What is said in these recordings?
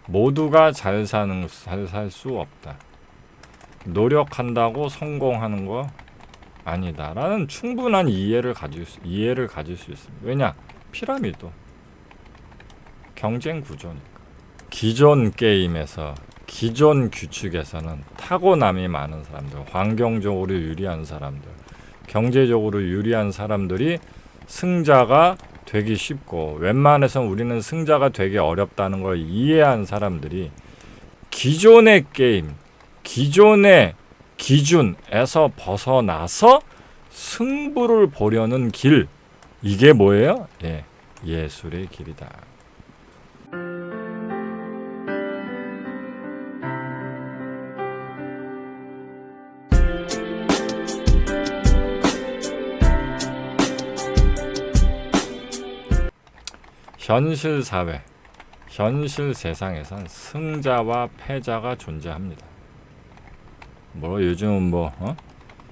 모두가 잘 살 수 없다. 노력한다고 성공하는 거 아니다. 라는 충분한 이해를 가질 수 있습니다. 왜냐? 피라미드. 경쟁 구조니까. 기존 게임에서, 기존 규칙에서는 타고남이 많은 사람들, 환경적으로 유리한 사람들, 경제적으로 유리한 사람들이 승자가 되기 쉽고, 웬만해선 우리는 승자가 되기 어렵다는 걸 이해한 사람들이 기존의 게임, 기존의 기준에서 벗어나서 승부를 보려는 길, 이게 뭐예요? 예술의 길이다. 현실 사회, 현실 세상에선 승자와 패자가 존재합니다. 요즘은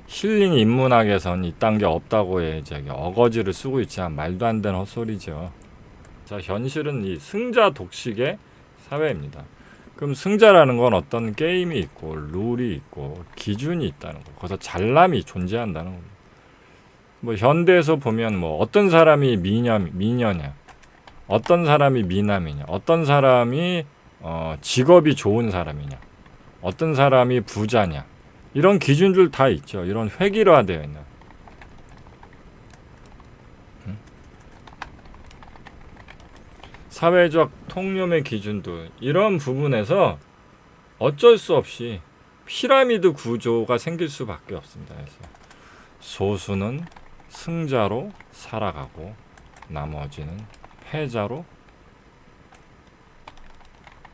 힐링 인문학에선 이딴 게 없다고 어거지를 쓰고 있지만 말도 안 되는 헛소리죠. 자, 현실은 이 승자 독식의 사회입니다. 그럼 승자라는 건 어떤 게임이 있고 룰이 있고 기준이 있다는 거. 거기서 잘남이 존재한다는 겁니다. 현대에서 보면 어떤 사람이 미녀냐, 어떤 사람이 미남이냐, 어떤 사람이 직업이 좋은 사람이냐, 어떤 사람이 부자냐, 이런 기준들 다 있죠. 이런 획일화되어 있는. 사회적 통념의 기준도 이런 부분에서 어쩔 수 없이 피라미드 구조가 생길 수밖에 없습니다. 그래서 소수는 승자로 살아가고 나머지는 패자로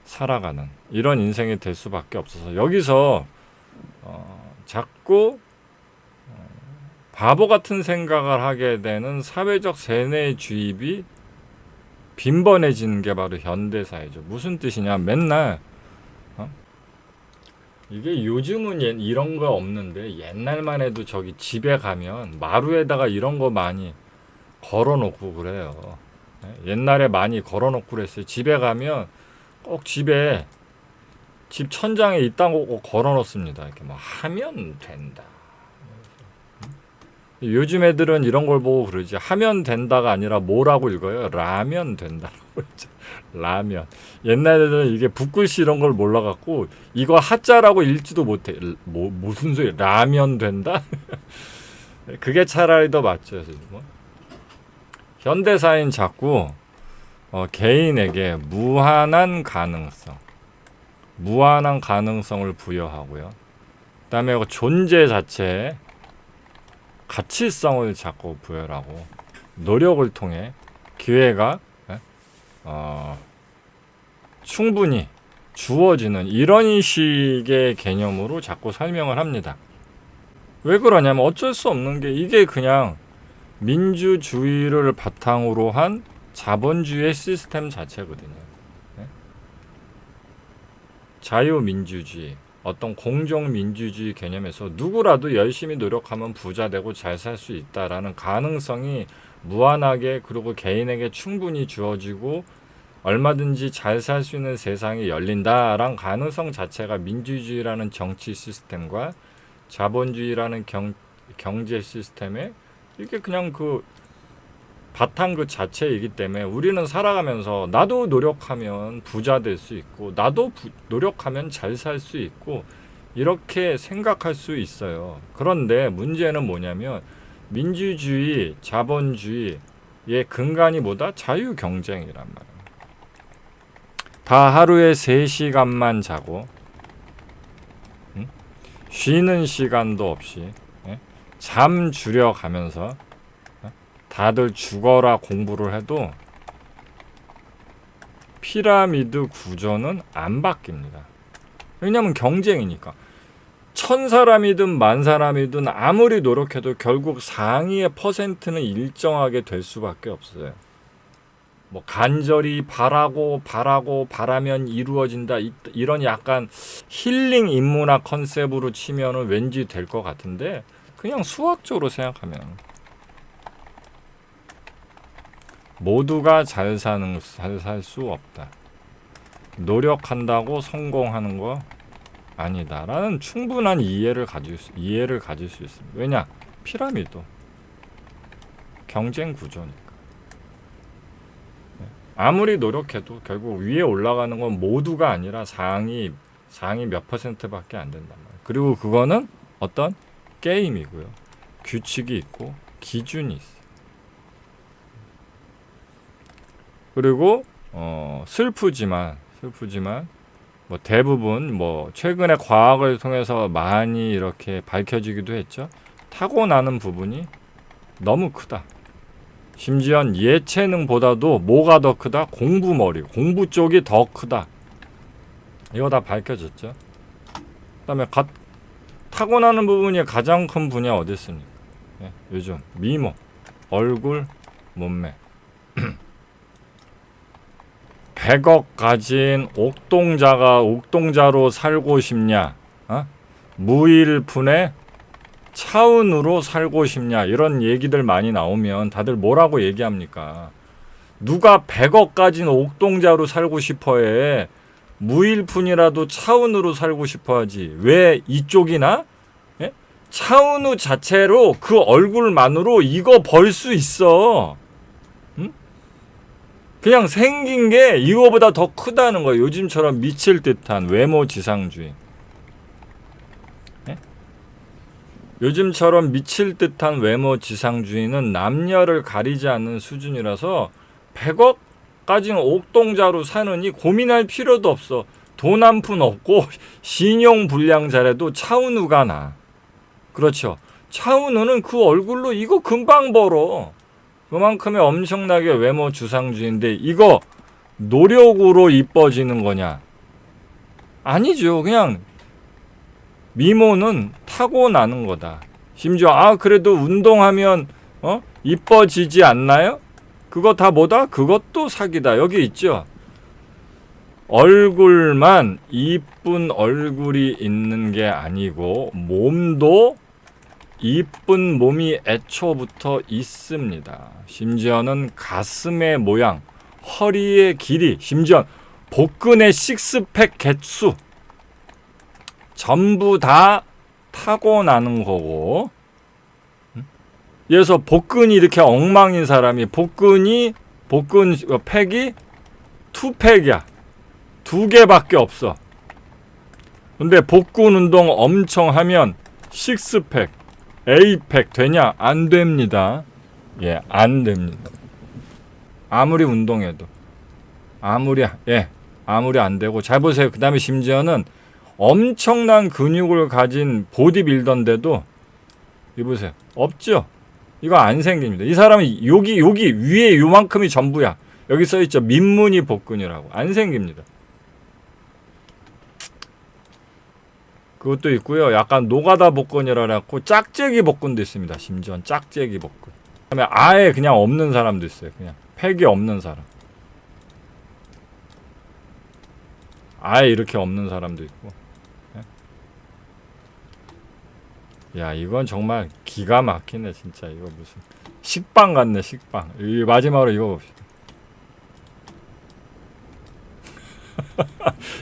살아가는 이런 인생이 될 수밖에 없어서 여기서 자꾸 바보 같은 생각을 하게 되는 사회적 세뇌 주입이 빈번해지는 게 바로 현대사회죠. 무슨 뜻이냐? 맨날 이게 요즘은 이런 거 없는데 옛날만 해도 저기 집에 가면 마루에다가 이런 거 많이 걸어놓고 그래요. 옛날에 많이 걸어놓고 그랬어요. 집에 가면 꼭 집 천장에 이딴 거 꼭 걸어놓습니다. 이렇게 하면 된다. 요즘 애들은 이런 걸 보고 그러지. 하면 된다가 아니라 뭐라고 읽어요? 라면 된다라고 했죠. 라면. 옛날 애들은 이게 붓글씨 이런 걸 몰라갖고 이거 하자라고 읽지도 못해. 무슨 소리? 라면 된다? 그게 차라리 더 맞죠. 현대사인 자꾸 개인에게 무한한 가능성을 부여하고요. 그다음에 존재 자체에 가치성을 자꾸 부여하고 노력을 통해 기회가 충분히 주어지는 이런 식의 개념으로 자꾸 설명을 합니다. 왜 그러냐면 어쩔 수 없는 게 이게 그냥 민주주의를 바탕으로 한 자본주의 시스템 자체거든요. 자유민주주의, 어떤 공정민주주의 개념에서 누구라도 열심히 노력하면 부자 되고 잘 살 수 있다라는 가능성이 무한하게 그리고 개인에게 충분히 주어지고 얼마든지 잘 살 수 있는 세상이 열린다라는 가능성 자체가 민주주의라는 정치 시스템과 자본주의라는 경제 시스템에 이게 그냥 바탕 자체이기 때문에 우리는 살아가면서 나도 노력하면 부자 될 수 있고 나도 노력하면 잘 살 수 있고 이렇게 생각할 수 있어요. 그런데 문제는 뭐냐면 민주주의, 자본주의의 근간이 뭐다? 자유경쟁이란 말이에요. 다 하루에 3시간만 자고 쉬는 시간도 없이 잠 줄여가면서 다들 죽어라 공부를 해도 피라미드 구조는 안 바뀝니다. 왜냐하면 경쟁이니까. 1000사람이든 10,000사람이든 아무리 노력해도 결국 상위의 퍼센트는 일정하게 될 수밖에 없어요. 간절히 바라면 이루어진다 이런 약간 힐링 인문학 컨셉으로 치면은 왠지 될 것 같은데 그냥 수학적으로 생각하면 모두가 잘 살 수 없다. 노력한다고 성공하는 거 아니다라는 충분한 이해를 가질 수 있습니다. 왜냐? 피라미드 경쟁 구조니까. 아무리 노력해도 결국 위에 올라가는 건 모두가 아니라 상위 몇 %밖에 안 된단 말이에요. 그리고 그거는 어떤 게임이고요. 규칙이 있고 기준이 있어요. 그리고 슬프지만 뭐 대부분 뭐 최근에 과학을 통해서 많이 이렇게 밝혀지기도 했죠. 타고나는 부분이 너무 크다. 심지어 예체능보다도 뭐가 더 크다? 공부 쪽이 더 크다. 이거 다 밝혀졌죠. 그다음에 타고나는 부분이 가장 큰 분야 어디 있습니까? 예, 요즘 미모, 얼굴, 몸매. 100억 가진 옥동자로 살고 싶냐? 무일푼의 차은우로 살고 싶냐? 이런 얘기들 많이 나오면 다들 뭐라고 얘기합니까? 누가 100억 가진 옥동자로 살고 싶어해? 무일푼이라도 차은우로 살고 싶어하지. 왜 이쪽이나? 예? 차은우 자체로 그 얼굴만으로 이거 벌 수 있어. 그냥 생긴 게 이거보다 더 크다는 거예요. 요즘처럼 미칠 듯한 외모 지상주의. 네? 요즘처럼 미칠 듯한 외모 지상주의는 남녀를 가리지 않는 수준이라서 100억 가진 옥동자로 사느니 고민할 필요도 없어. 돈 한 푼 없고 신용 불량 잘해도 차은우가 나. 그렇죠. 차은우는 그 얼굴로 이거 금방 벌어. 그만큼의 엄청나게 외모 주상주의인데 이거 노력으로 이뻐지는 거냐? 아니죠. 그냥 미모는 타고나는 거다. 심지어 그래도 운동하면 이뻐지지 않나요? 그거 다 뭐다? 그것도 사기다. 여기 있죠. 얼굴만 이쁜 얼굴이 있는 게 아니고 몸도 이쁜 몸이 애초부터 있습니다. 심지어는 가슴의 모양, 허리의 길이, 심지어 복근의 식스팩 개수 전부 다 타고나는 거고. 그래서 복근이 이렇게 엉망인 사람이 복근 팩이 투팩이야. 2개밖에 없어. 근데 복근 운동 엄청 하면 식스팩 A팩 되냐? 안 됩니다. 예, 안 됩니다. 아무리 운동해도. 아무리 안 되고. 잘 보세요. 그 다음에 심지어는 엄청난 근육을 가진 보디빌더인데도, 이 보세요. 없죠? 이거 안 생깁니다. 이 사람은 여기 위에 요만큼이 전부야. 여기 써있죠. 민무늬 복근이라고. 안 생깁니다. 그것도 있고요. 약간 노가다 복근이라 해갖고 짝재기 복근도 있습니다. 심지어 짝재기 복근. 그다음에 아예 그냥 없는 사람도 있어요. 그냥 팩이 없는 사람. 아예 이렇게 없는 사람도 있고. 야, 이건 정말 기가 막히네 진짜. 이거 무슨 식빵 같네, 식빵. 이 마지막으로 이거 봅시다.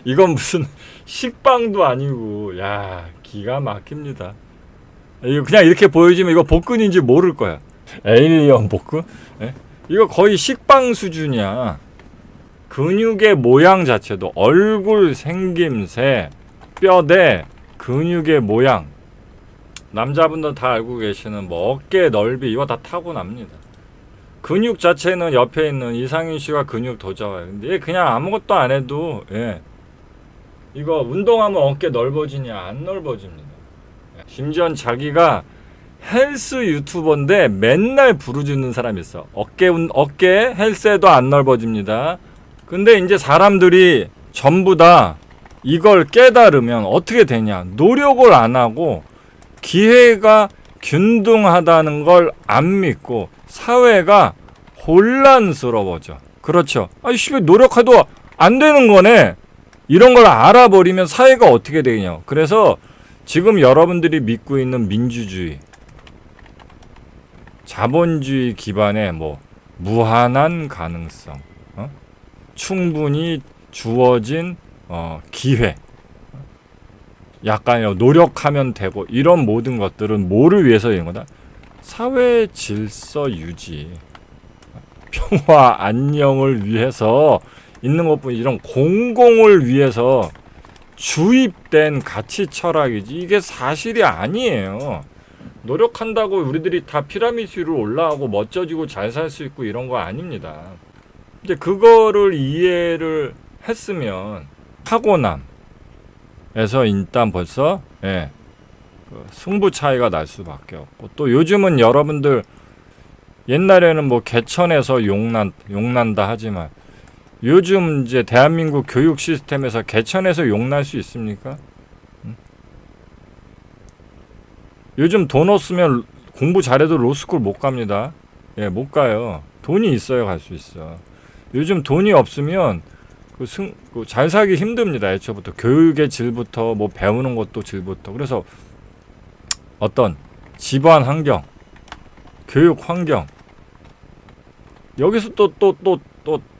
이건 무슨 식빵도 아니고, 야, 기가 막힙니다. 이거 그냥 이렇게 보여주면 이거 복근인지 모를 거야. 에일리언 복근? 예? 이거 거의 식빵 수준이야. 근육의 모양 자체도 얼굴 생김새, 뼈대, 근육의 모양. 남자분들 다 알고 계시는 뭐 어깨 넓이 이거 다 타고납니다. 근육 자체는 옆에 있는 이상윤 씨가 근육 더 좋아요. 근데 얘 그냥 아무것도 안 해도 이거 운동하면 어깨 넓어지냐? 안 넓어집니다. 심지어 자기가 헬스 유튜버인데 맨날 부르짖는 사람이 있어. 어깨 헬스에도 안 넓어집니다. 근데 이제 사람들이 전부 다 이걸 깨달으면 어떻게 되냐? 노력을 안 하고 기회가 균등하다는 걸 안 믿고 사회가 혼란스러워져. 그렇죠. 씨발 노력해도 안 되는 거네. 이런 걸 알아버리면 사회가 어떻게 되냐. 그래서 지금 여러분들이 믿고 있는 민주주의, 자본주의 기반의 무한한 가능성, 충분히 주어진 기회, 약간 노력하면 되고, 이런 모든 것들은 뭐를 위해서 있는 거다? 사회 질서 유지, 평화 안녕을 위해서 있는 것뿐이, 이런 공공을 위해서 주입된 가치 철학이지 이게 사실이 아니에요. 노력한다고 우리들이 다 피라미드 위로 올라가고 멋져지고 잘 살 수 있고 이런 거 아닙니다. 이제 그거를 이해를 했으면 타고남에서 일단 벌써 그 승부 차이가 날 수밖에 없고, 또 요즘은 여러분들 옛날에는 뭐 개천에서 용난다 하지만 요즘 이제 대한민국 교육 시스템에서 개천에서 용날 수 있습니까? 요즘 돈 없으면 공부 잘해도 로스쿨 못 갑니다. 못 가요. 돈이 있어야 갈 수 있어. 요즘 돈이 없으면 잘 살기 힘듭니다. 애초부터 교육의 질부터 뭐 배우는 것도 질부터. 그래서 어떤 집안 환경, 교육 환경, 여기서 또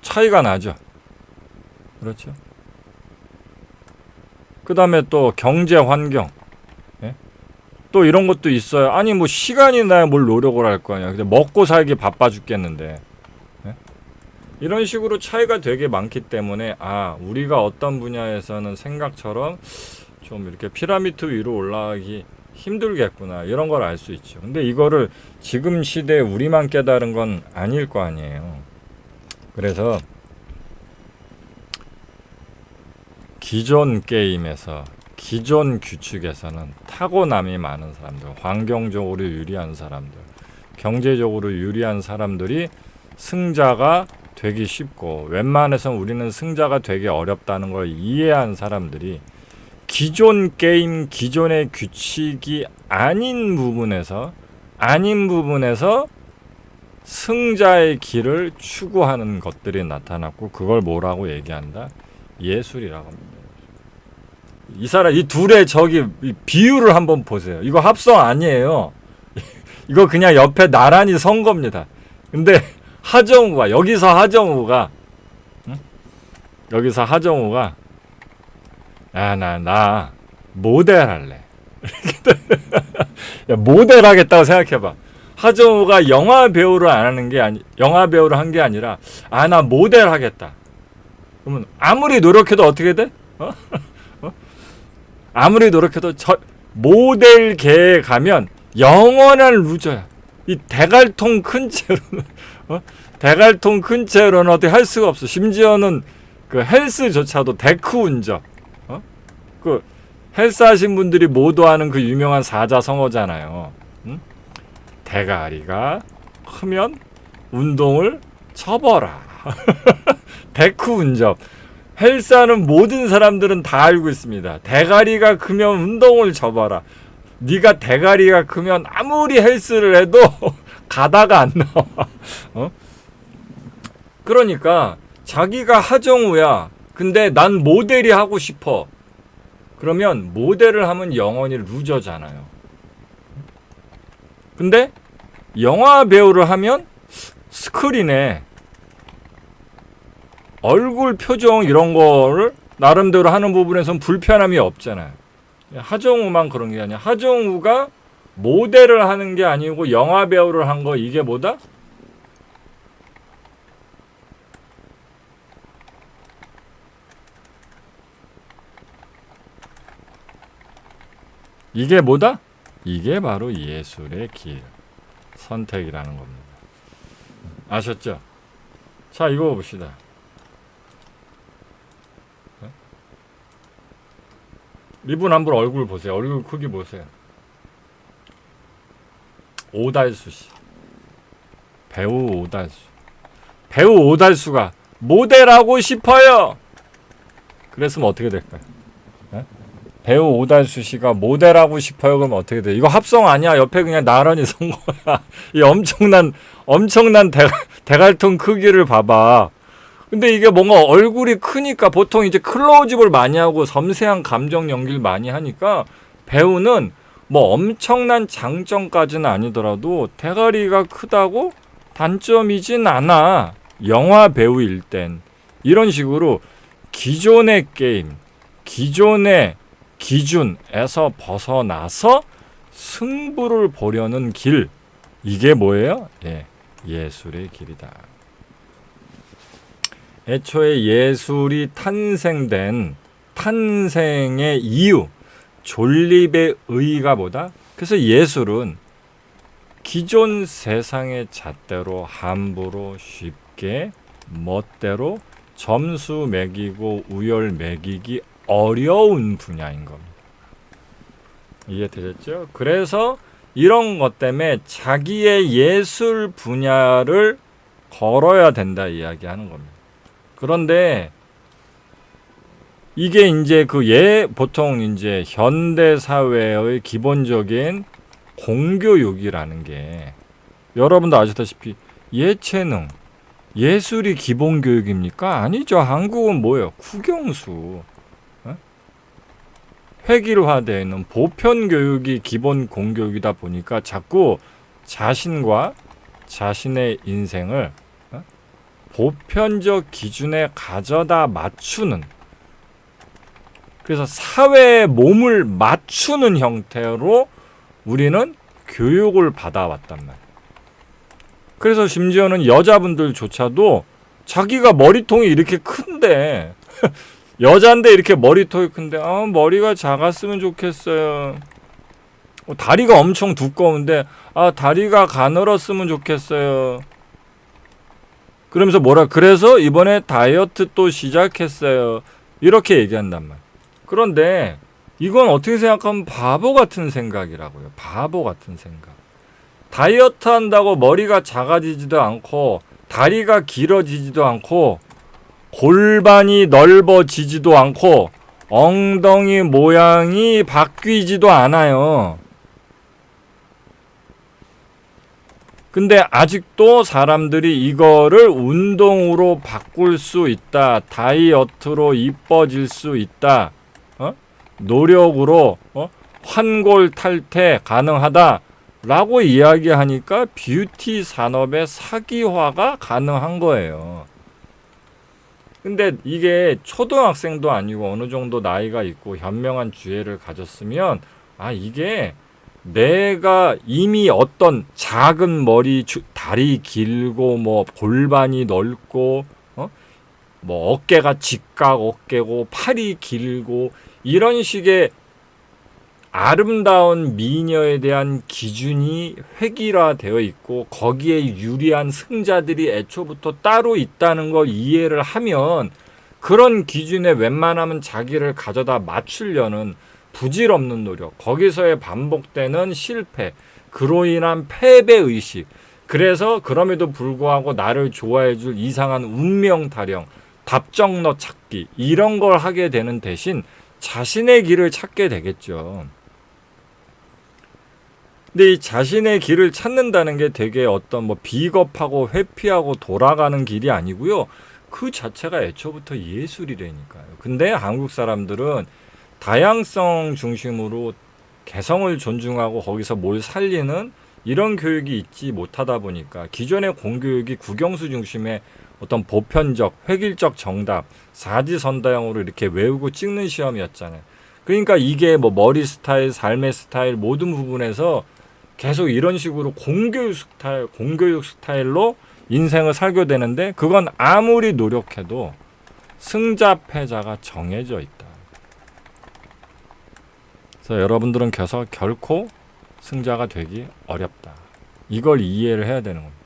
차이가 나죠. 그렇죠. 그 다음에 또 경제 환경, 또 이런 것도 있어요. 아니 뭐 시간이 나야 뭘 노력을 할 거 아니야. 근데 먹고 살기 바빠 죽겠는데. 이런 식으로 차이가 되게 많기 때문에 우리가 어떤 분야에서는 생각처럼 좀 이렇게 피라미드 위로 올라가기 힘들겠구나, 이런 걸 알 수 있죠. 근데 이거를 지금 시대에 우리만 깨달은 건 아닐 거 아니에요. 그래서 기존 게임에서, 기존 규칙에서는 타고남이 많은 사람들, 환경적으로 유리한 사람들, 경제적으로 유리한 사람들이 승자가 되기 쉽고, 웬만해선 우리는 승자가 되기 어렵다는 걸 이해한 사람들이 기존 게임, 기존의 규칙이 아닌 부분에서 승자의 길을 추구하는 것들이 나타났고, 그걸 뭐라고 얘기한다? 예술이라고 합니다. 이 둘의 비율을 한번 보세요. 이거 합성 아니에요. 이거 그냥 옆에 나란히 선 겁니다. 근데 여기서 하정우가 나 모델 할래. 모델 하겠다고 생각해봐. 하정우가 영화 배우를 한 게 아니라 나 모델 하겠다. 그러면 아무리 노력해도 어떻게 돼? 아무리 노력해도 모델계에 가면 영원한 루저야. 이 대갈통 큰 채로는 어떻게 할 수가 없어. 심지어는 그 헬스조차도 데크 운전. 그 헬스 하신 분들이 모두 아는 그 유명한 사자성어잖아요. 대가리가 크면 운동을 접어라. 데크 운전. 헬스하는 모든 사람들은 다 알고 있습니다. 대가리가 크면 운동을 접어라. 네가 대가리가 크면 아무리 헬스를 해도 가다가 안 나와. 그러니까 자기가 하정우야. 근데 난 모델이 하고 싶어. 그러면 모델을 하면 영원히 루저잖아요. 근데 영화 배우를 하면 스크린에 얼굴 표정 이런 거를 나름대로 하는 부분에선 불편함이 없잖아요. 하정우만 그런 게 아니야. 하정우가 모델을 하는 게 아니고 영화 배우를 한 거, 이게 뭐다? 이게 뭐다? 이게 바로 예술의 길, 선택이라는 겁니다. 아셨죠? 자, 이거 봅시다. 이분 한 분 얼굴 보세요. 얼굴 크기 보세요. 오달수 씨. 배우 오달수가 모델하고 싶어요. 그랬으면 어떻게 될까요? 배우 오달수 씨가 모델하고 싶어요. 그러면 어떻게 돼? 이거 합성 아니야. 옆에 그냥 나란히 선 거야. 이 엄청난 대갈통 크기를 봐봐. 근데 이게 뭔가 얼굴이 크니까 보통 이제 클로즈업을 많이 하고 섬세한 감정 연기를 많이 하니까 배우는 뭐 엄청난 장점까지는 아니더라도 대가리가 크다고 단점이진 않아. 영화 배우일 땐. 이런 식으로 기존의 게임, 기존의 기준에서 벗어나서 승부를 보려는 길, 이게 뭐예요? 예술의 길이다. 애초에 예술이 탄생의 이유, 존립의 의의가 뭐다? 그래서 예술은 기존 세상의 잣대로 함부로 쉽게 멋대로 점수 매기고 우열 매기기 어려운 분야인 겁니다. 이해되셨죠? 그래서 이런 것 때문에 자기의 예술 분야를 걸어야 된다 이야기하는 겁니다. 그런데 이게 이제 보통 이제 현대 사회의 기본적인 공교육이라는 게 여러분도 아시다시피 예체능, 예술이 기본 교육입니까? 아니죠. 한국은 뭐예요? 국영수. 획일화되어 있는 보편 교육이 기본 공교육이다 보니까 자꾸 자신과 자신의 인생을 보편적 기준에 가져다 맞추는, 그래서 사회에 몸을 맞추는 형태로 우리는 교육을 받아왔단 말이에요. 그래서 심지어는 여자분들조차도 자기가 머리통이 이렇게 큰데 여잔데 이렇게 머리통이 큰데 머리가 작았으면 좋겠어요. 다리가 엄청 두꺼운데 다리가 가늘었으면 좋겠어요. 그러면서 그래서 이번에 다이어트 또 시작했어요. 이렇게 얘기한단 말이에요. 그런데 이건 어떻게 생각하면 바보 같은 생각이라고요. 바보 같은 생각. 다이어트 한다고 머리가 작아지지도 않고 다리가 길어지지도 않고 골반이 넓어지지도 않고 엉덩이 모양이 바뀌지도 않아요. 근데 아직도 사람들이 이거를 운동으로 바꿀 수 있다. 다이어트로 이뻐질 수 있다. 노력으로 환골 탈태 가능하다. 라고 이야기하니까 뷰티 산업의 사기화가 가능한 거예요. 근데 이게 초등학생도 아니고 어느 정도 나이가 있고 현명한 주의를 가졌으면 이게 내가 이미 어떤 작은 머리, 다리 길고 뭐 골반이 넓고 뭐 어깨가 직각 어깨고 팔이 길고 이런 식의 아름다운 미녀에 대한 기준이 획일화되어 있고 거기에 유리한 승자들이 애초부터 따로 있다는 걸 이해를 하면 그런 기준에 웬만하면 자기를 가져다 맞추려는 부질없는 노력, 거기서의 반복되는 실패, 그로 인한 패배의식, 그래서 그럼에도 불구하고 나를 좋아해줄 이상한 운명 타령, 답정너 찾기 이런 걸 하게 되는 대신 자신의 길을 찾게 되겠죠. 근데 이 자신의 길을 찾는다는 게 되게 어떤 비겁하고 회피하고 돌아가는 길이 아니고요. 그 자체가 애초부터 예술이라니까요. 근데 한국 사람들은 다양성 중심으로 개성을 존중하고 거기서 뭘 살리는 이런 교육이 있지 못하다 보니까 기존의 공교육이 국영수 중심의 어떤 보편적, 획일적 정답, 사지선다형으로 이렇게 외우고 찍는 시험이었잖아요. 그러니까 이게 머리 스타일, 삶의 스타일 모든 부분에서 계속 이런 식으로 공교육 스타일로 인생을 살게 되는데 그건 아무리 노력해도 승자 패자가 정해져 있다. 그래서 여러분들은 결코 승자가 되기 어렵다. 이걸 이해를 해야 되는 겁니다.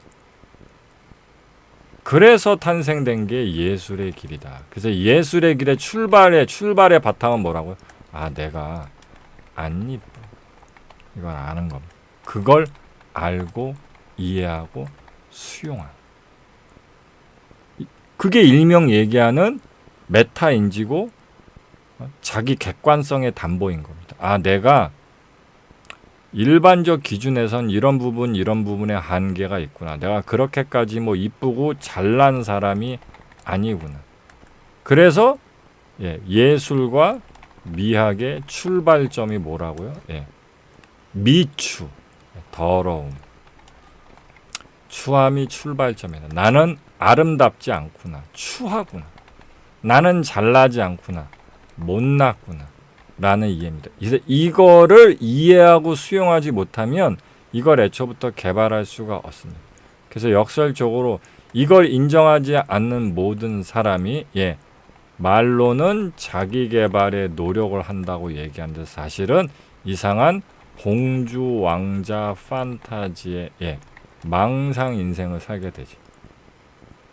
그래서 탄생된 게 예술의 길이다. 그래서 예술의 길의 출발의 바탕은 뭐라고요? 내가 안 이뻐. 이걸 아는 겁니다. 그걸 알고 이해하고 수용하는. 그게 일명 얘기하는 메타인지고 자기 객관성의 담보인 겁니다. 내가 일반적 기준에선 이런 부분에 한계가 있구나. 내가 그렇게까지 이쁘고 잘난 사람이 아니구나. 그래서 예술과 미학의 출발점이 뭐라고요? 미추, 더러움, 추함이 출발점이다. 나는 아름답지 않구나, 추하구나. 나는 잘나지 않구나, 못났구나 라는 이해입니다. 이거를 이해하고 수용하지 못하면 이걸 애초부터 개발할 수가 없습니다. 그래서 역설적으로 이걸 인정하지 않는 모든 사람이 말로는 자기 개발에 노력을 한다고 얘기하는데 사실은 이상한 공주 왕자 판타지의 망상 인생을 살게 되지.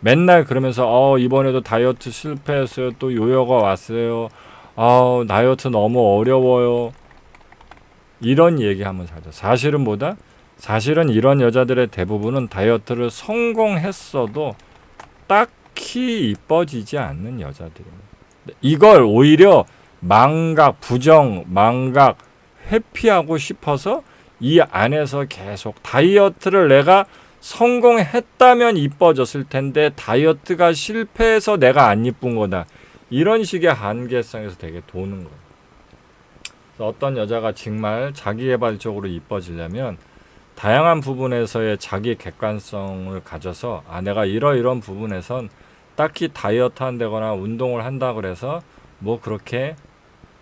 맨날 그러면서 이번에도 다이어트 실패했어요. 또 요요가 왔어요. 다이어트 너무 어려워요. 이런 얘기하면 살죠. 사실은 이런 여자들의 대부분은 다이어트를 성공했어도 딱히 이뻐지지 않는 여자들입니다. 이걸 오히려 망각, 회피하고 싶어서 이 안에서 계속 다이어트를 내가 성공했다면 이뻐졌을 텐데 다이어트가 실패해서 내가 안 이쁜 거다. 이런 식의 한계성에서 되게 도는 거예요. 어떤 여자가 정말 자기개발적으로 이뻐지려면 다양한 부분에서의 자기 객관성을 가져서 내가 이런 부분에선 딱히 다이어트 한다거나 운동을 한다 그래서 뭐 그렇게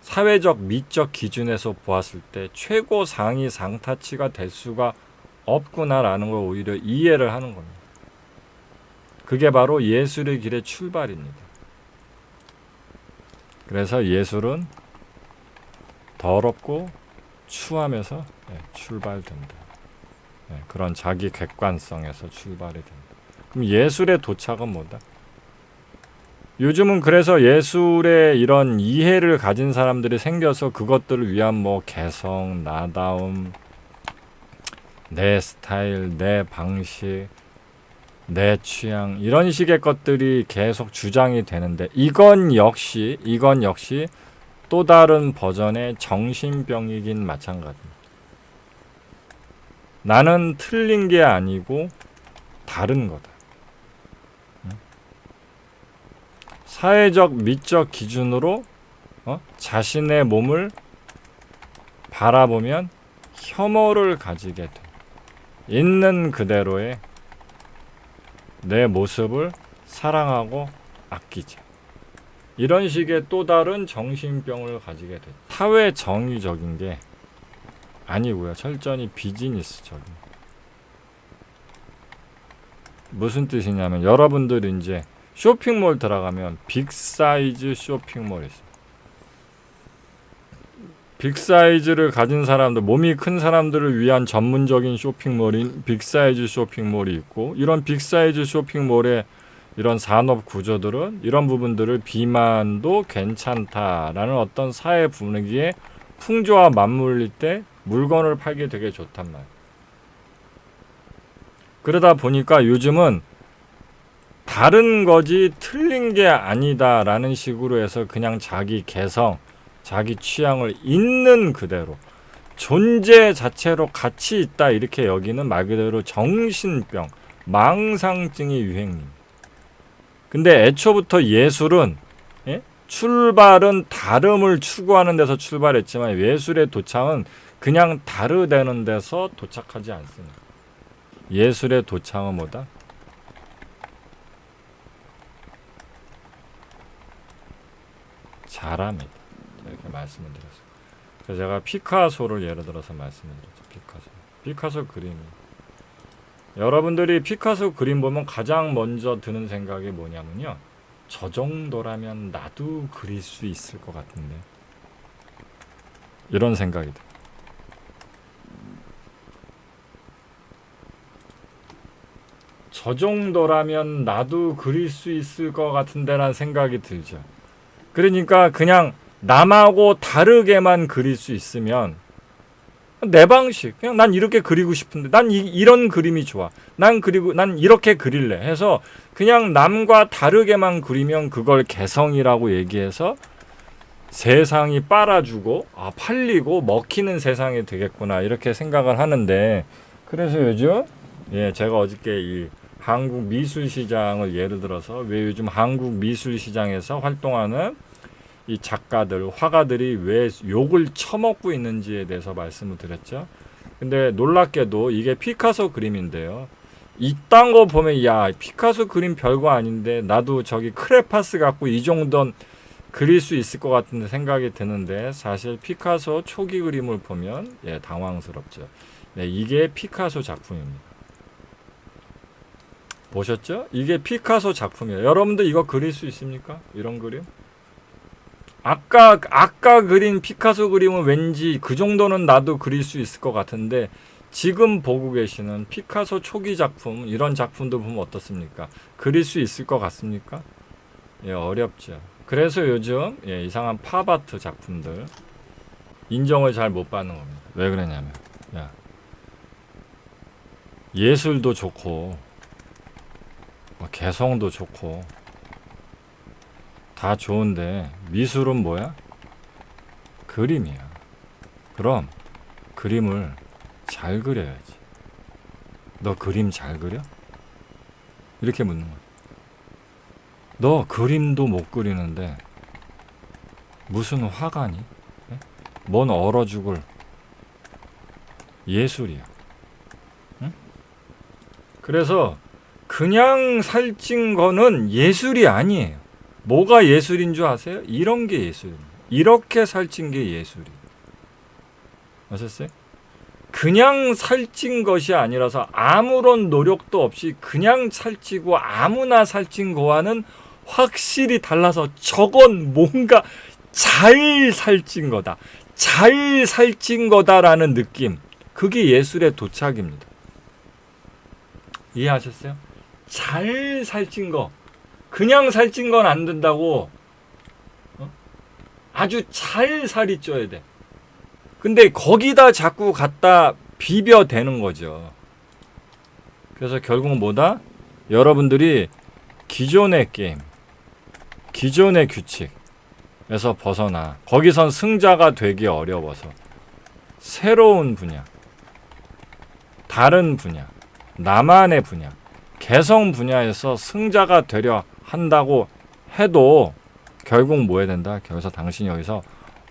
사회적 미적 기준에서 보았을 때 최고 상위 상타치가 될 수가 없구나라는 걸 오히려 이해를 하는 겁니다. 그게 바로 예술의 길의 출발입니다. 그래서 예술은 더럽고 추하면서 출발된다. 그런 자기 객관성에서 출발이 됩니다. 그럼 예술의 도착은 뭐다? 요즘은 그래서 예술에 이런 이해를 가진 사람들이 생겨서 그것들을 위한 뭐 개성, 나다움, 내 스타일, 내 방식, 내 취향 이런 식의 것들이 계속 주장이 되는데 이건 역시 또 다른 버전의 정신병이긴 마찬가지입니다. 나는 틀린 게 아니고 다른 거다. 사회적 미적 기준으로 자신의 몸을 바라보면 혐오를 가지게 돼. 있는 그대로의 내 모습을 사랑하고 아끼자. 이런 식의 또 다른 정신병을 가지게 돼. 사회 정의적인 게 아니고요. 철저히 비즈니스적인. 무슨 뜻이냐면 여러분들 이제 쇼핑몰 들어가면 빅사이즈 쇼핑몰이 있어요. 빅사이즈를 가진 사람들, 몸이 큰 사람들을 위한 전문적인 쇼핑몰인 빅사이즈 쇼핑몰이 있고 이런 빅사이즈 쇼핑몰의 이런 산업 구조들은 이런 부분들을 비만도 괜찮다라는 어떤 사회 분위기에 풍조와 맞물릴 때 물건을 팔기 되게 좋단 말이에요. 그러다 보니까 요즘은 다른 거지 틀린 게 아니다라는 식으로 해서 그냥 자기 개성, 자기 취향을 있는 그대로 존재 자체로 가치 있다 이렇게 여기는 말 그대로 정신병, 망상증이 유행입니다. 근데 애초부터 예술은 출발은 다름을 추구하는 데서 출발했지만 예술의 도착은 그냥 다르다는 데서 도착하지 않습니다. 예술의 도착은 뭐다? 잘합니다. 이렇게 말씀을 드렸어요. 그래서 제가 피카소를 예를 들어서 말씀을 드렸죠. 피카소 그림이. 여러분들이 피카소 그림 보면 가장 먼저 드는 생각이 뭐냐면요. 저 정도라면 나도 그릴 수 있을 것 같은데. 이런 생각이 들어요. 저 정도라면 나도 그릴 수 있을 것 같은데 라는 생각이 들죠. 그러니까 그냥 남하고 다르게만 그릴 수 있으면 내 방식, 그냥 난 이렇게 그리고 싶은데 난 이런 그림이 좋아. 난 이렇게 그릴래 해서 그냥 남과 다르게만 그리면 그걸 개성이라고 얘기해서 세상이 빨아주고 팔리고 먹히는 세상이 되겠구나 이렇게 생각을 하는데 그래서 요즘 제가 어저께 이 한국 미술시장을 예를 들어서 왜 요즘 한국 미술시장에서 활동하는 이 작가들, 화가들이 왜 욕을 처먹고 있는지에 대해서 말씀을 드렸죠. 근데 놀랍게도 이게 피카소 그림인데요. 이딴 거 보면 야 피카소 그림 별거 아닌데 나도 저기 크레파스 갖고 이 정도는 그릴 수 있을 것 같은데 생각이 드는데 사실 피카소 초기 그림을 보면 당황스럽죠. 이게 피카소 작품입니다. 보셨죠? 이게 피카소 작품이에요. 여러분들 이거 그릴 수 있습니까? 이런 그림? 아까 그린 피카소 그림은 왠지 그 정도는 나도 그릴 수 있을 것 같은데 지금 보고 계시는 피카소 초기 작품 이런 작품도 보면 어떻습니까? 그릴 수 있을 것 같습니까? 어렵죠. 그래서 요즘 이상한 팝아트 작품들 인정을 잘 못 받는 겁니다. 왜 그러냐면 예술도 좋고 개성도 좋고 다 좋은데 미술은 뭐야? 그림이야. 그럼 그림을 잘 그려야지. 너 그림 잘 그려? 이렇게 묻는 거야. 너 그림도 못 그리는데 무슨 화가니? 뭔 얼어 죽을 예술이야. 응? 그래서 그냥 살찐 거는 예술이 아니에요. 뭐가 예술인 줄 아세요? 이런 게 예술입니다. 이렇게 살찐 게 예술이에요. 아셨어요? 그냥 살찐 것이 아니라서 아무런 노력도 없이 그냥 살찌고 아무나 살찐 거와는 확실히 달라서 저건 뭔가 잘 살찐 거다. 잘 살찐 거다라는 느낌. 그게 예술의 도착입니다. 이해하셨어요? 잘 살찐 거. 그냥 살찐 건 안 된다고. 아주 잘 살이 쪄야 돼. 근데 거기다 자꾸 갖다 비벼대는 거죠. 그래서 결국 뭐다? 여러분들이 기존의 게임, 기존의 규칙에서 벗어나 거기선 승자가 되기 어려워서 새로운 분야, 다른 분야, 나만의 분야, 개성 분야에서 승자가 되려 한다고 해도 결국 뭐 해야 된다? 그래서 당신이 여기서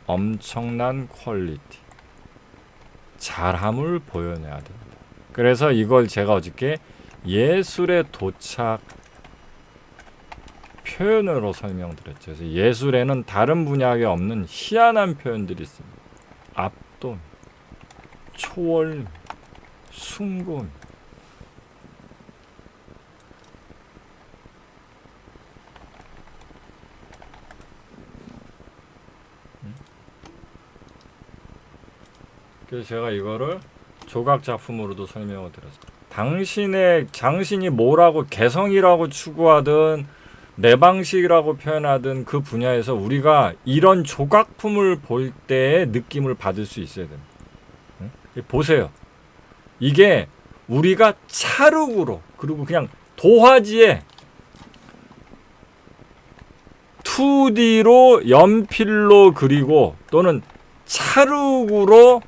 엄청난 퀄리티, 잘함을 보여내야 됩니다. 그래서 이걸 제가 어저께 예술의 도착 표현으로 설명드렸죠. 그래서 예술에는 다른 분야에 없는 희한한 표현들이 있습니다. 압도, 초월, 숭고임. 그래서 제가 이거를 조각 작품으로도 설명을 드렸어요. 당신이 뭐라고 개성이라고 추구하든 내 방식이라고 표현하든 그 분야에서 우리가 이런 조각품을 볼 때의 느낌을 받을 수 있어야 됩니다. 보세요. 이게 우리가 찰흙으로 그리고 그냥 도화지에 2D로 연필로 그리고 또는 찰흙으로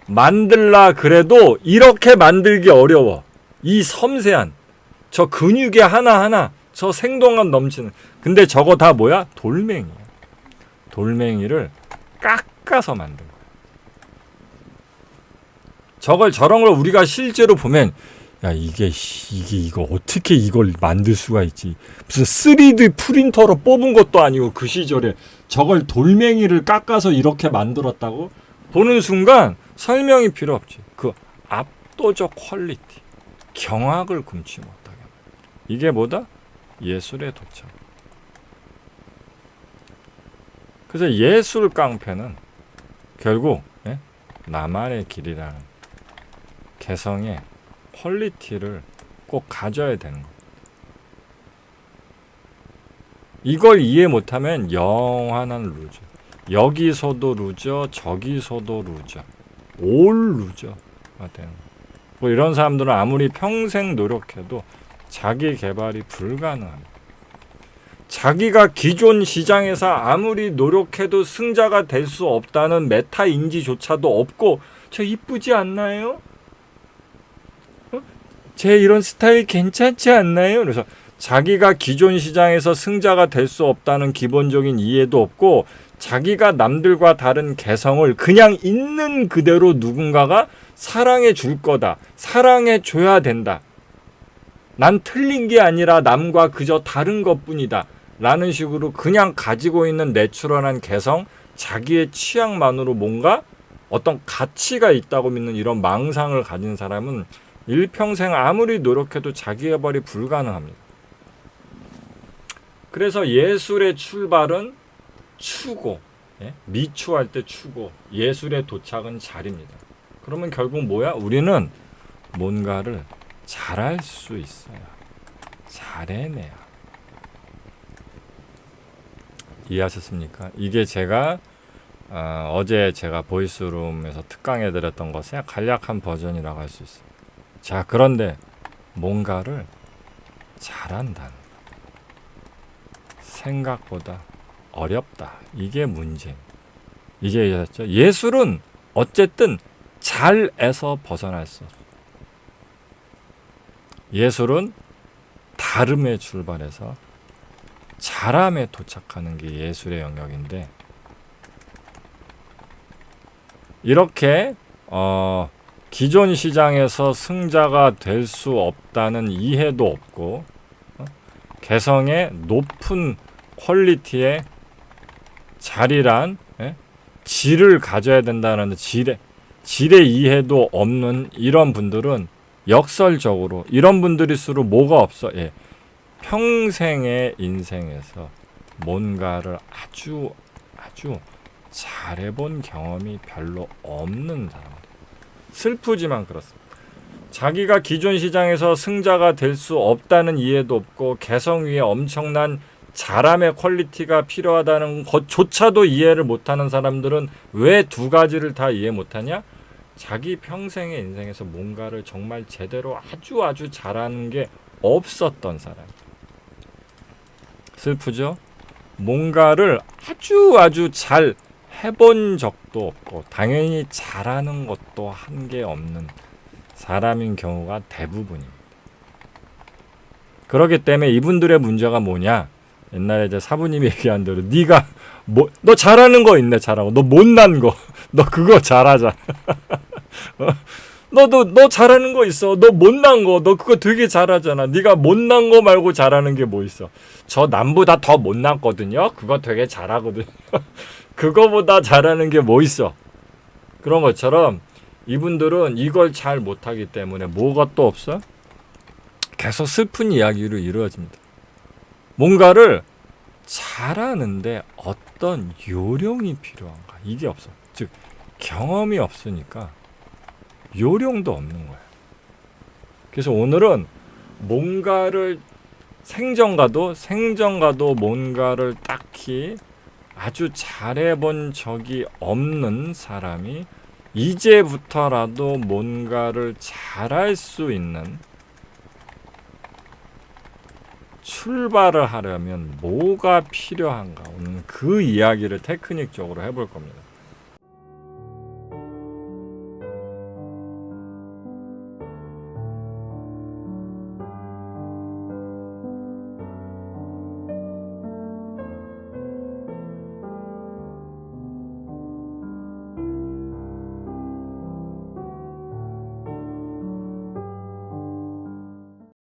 만들라 그래도 이렇게 만들기 어려워. 이 섬세한 저 근육의 하나하나 저 생동감 넘치는. 근데 저거 다 뭐야? 돌멩이야. 돌멩이를 깎아서 만든 거야. 저런 걸 우리가 실제로 보면 야 이거 어떻게 이걸 만들 수가 있지? 무슨 3D 프린터로 뽑은 것도 아니고 그 시절에 저걸 돌멩이를 깎아서 이렇게 만들었다고? 보는 순간 설명이 필요 없지. 그 압도적 퀄리티, 경악을 금치 못하게. 이게 뭐다? 예술의 도착. 그래서 예술 깡패는 결국 나만의 길이라는 개성의 퀄리티를 꼭 가져야 되는 겁니다. 이걸 이해 못하면 영원한 루저. 여기서도 루저, 저기서도 루저, 올 루저가 되는 거예요. 뭐 이런 사람들은 아무리 평생 노력해도 자기 개발이 불가능합니다. 자기가 기존 시장에서 아무리 노력해도 승자가 될 수 없다는 메타 인지조차도 없고 저 이쁘지 않나요? 제 이런 스타일 괜찮지 않나요? 그래서 자기가 기존 시장에서 승자가 될 수 없다는 기본적인 이해도 없고 자기가 남들과 다른 개성을 그냥 있는 그대로 누군가가 사랑해 줄 거다. 사랑해 줘야 된다. 난 틀린 게 아니라 남과 그저 다른 것뿐이다 라는 식으로 그냥 가지고 있는 내추럴한 개성, 자기의 취향만으로 뭔가 어떤 가치가 있다고 믿는 이런 망상을 가진 사람은 일평생 아무리 노력해도 자기개발이 불가능합니다. 그래서 예술의 출발은 추고, 미추할 때 추고, 예술의 도착은 잘입니다. 그러면 결국 뭐야? 우리는 뭔가를 잘할 수 있어요. 잘해내야. 이해하셨습니까? 이게 제가 어제 제가 보이스룸에서 특강해드렸던 것의 간략한 버전이라고 할 수 있어요. 자, 그런데 뭔가를 잘한다는 거. 생각보다 어렵다. 이게 문제. 이제 이해했죠? 예술은 어쨌든 잘에서 벗어날 수 없어요. 예술은 다름에 출발해서 잘함에 도착하는 게 예술의 영역인데, 이렇게 기존 시장에서 승자가 될 수 없다는 이해도 없고, 개성의 높은 퀄리티의 자리란 질을 가져야 된다는 질의 이해도 없는 이런 분들은 역설적으로 이런 분들일수록 뭐가 없어? 평생의 인생에서 뭔가를 아주 잘해본 경험이 별로 없는 사람들. 슬프지만 그렇습니다. 자기가 기존 시장에서 승자가 될 수 없다는 이해도 없고 개성 위에 엄청난 잘함의 퀄리티가 필요하다는 것조차도 이해를 못하는 사람들은 왜 두 가지를 다 이해 못하냐? 자기 평생의 인생에서 뭔가를 정말 제대로 아주 잘하는 게 없었던 사람. 슬프죠? 뭔가를 아주 잘 해본 적도 없고 당연히 잘하는 것도 한 게 없는 사람인 경우가 대부분입니다. 그렇기 때문에 이분들의 문제가 뭐냐? 옛날에 이제 사부님이 얘기한 대로 네가 너 잘하는 거 있네. 잘하고 너 못난 거 너 그거 잘하자. 너 잘하는 거 있어. 너 못난 거 너 그거 되게 잘하잖아. 네가 못난 거 말고 잘하는 게 뭐 있어? 저 남보다 더 못났거든요. 그거 되게 잘하거든요. 그거보다 잘하는 게 뭐 있어? 그런 것처럼 이분들은 이걸 잘 못하기 때문에 뭐가 또 없어? 계속 슬픈 이야기로 이루어집니다. 뭔가를 잘하는데 어떤 요령이 필요한가? 이게 없어. 즉 경험이 없으니까 요령도 없는 거야. 그래서 오늘은 뭔가를 생전가도 뭔가를 딱히 아주 잘해본 적이 없는 사람이 이제부터라도 뭔가를 잘할 수 있는 출발을 하려면 뭐가 필요한가? 오늘 그 이야기를 테크닉적으로 해볼 겁니다.